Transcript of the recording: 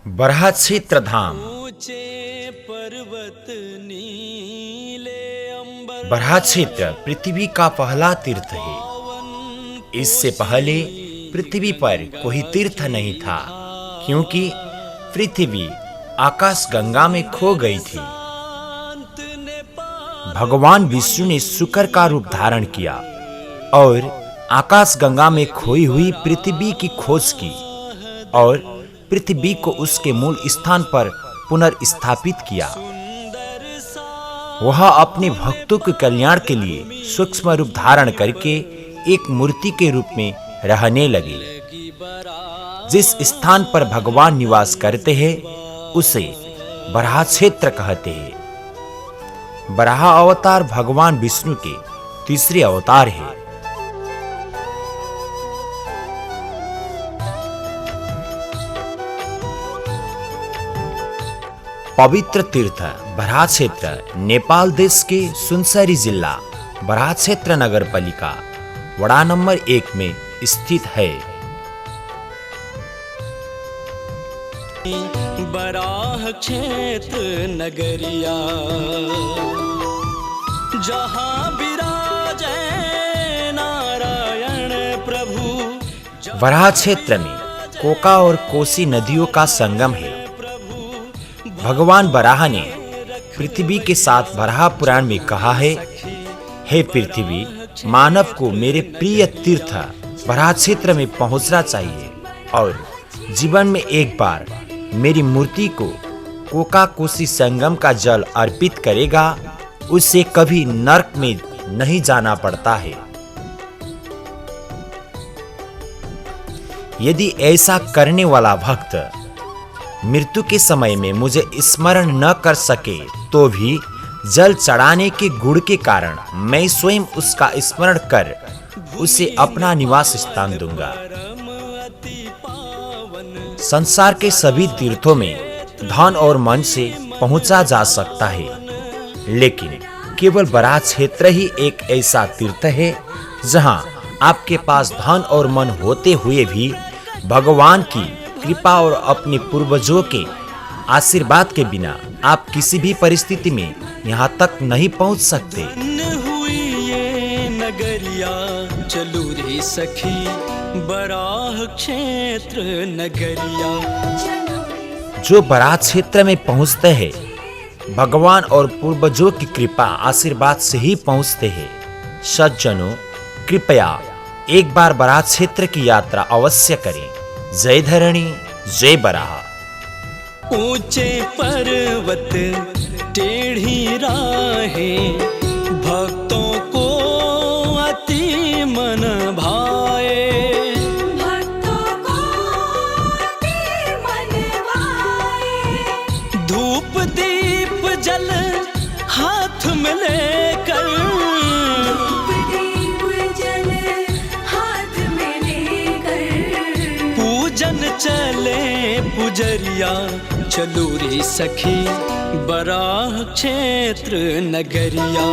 बरहा क्षेत्र धाम। बरहा क्षेत्र पृथ्वी का पहला तीर्थ है। इससे पहले पृथ्वी पर कोई तीर्थ नहीं था, क्योंकि पृथ्वी आकाश गंगा में खो गई थी। भगवान विष्णु ने शुक्र का रूप धारण किया और आकाश गंगा में खोई हुई पृथ्वी की खोज की और पृथ्वी को उसके मूल स्थान पर पुनर्स्थापित किया। वह अपने भक्तों के कल्याण के लिए सूक्ष्म रूप धारण करके एक मूर्ति के रूप में रहने लगे। जिस स्थान पर भगवान निवास करते हैं उसे बरहा क्षेत्र कहते हैं। बरहा अवतार भगवान विष्णु के तीसरे अवतार है। पवित्र तीर्थ बरहा क्षेत्र नेपाल देश के सुनसरी जिला बरहा क्षेत्र नगर पालिका वड़ा नंबर 1 में स्थित है। बराह क्षेत्र नगरिया जहाँ विराजे नारायण प्रभु। बरहा क्षेत्र में कोका और कोसी नदियों का संगम है। भगवान बराह ने पृथ्वी के साथ बरहा पुराण में कहा है, हे पृथ्वी, मानव को मेरे प्रिय तीर्थ बरहा क्षेत्र में पहुंचना चाहिए और जीवन में एक बार मेरी मूर्ति को कोका कोसी संगम का जल अर्पित करेगा, उसे कभी नरक में नहीं जाना पड़ता है। यदि ऐसा करने वाला भक्त मृत्यु के समय में मुझे स्मरण न कर सके तो भी जल चढ़ाने के गुण के कारण मैं स्वयं उसका स्मरण कर उसे अपना निवास स्थान दूंगा। संसार के सभी तीर्थों में धन और मन से पहुंचा जा सकता है, लेकिन केवल बरहा क्षेत्र ही एक ऐसा तीर्थ है जहां आपके पास धन और मन होते हुए भी भगवान की कृपा और अपने पूर्वजों के आशीर्वाद के बिना आप किसी भी परिस्थिति में यहाँ तक नहीं पहुँच सकते। हुई ये नगरिया चलू रे सखी बराह क्षेत्र नगरिया। जो बरहा क्षेत्र में पहुँचते हैं भगवान और पूर्वजों की कृपा आशीर्वाद से ही पहुँचते हैं। सज्जनों, कृपया एक बार बरहा क्षेत्र की यात्रा अवश्य करें। जय धरणी, जय बराह। ऊंचे पर्वत टेढ़ी राहें भक्तों को अति मन भाए। भक्तों को अति मन भाए। धूप दीप जल हाथ में लेकर चले पुजरिया चलू रे सखी बराह क्षेत्र नगरिया।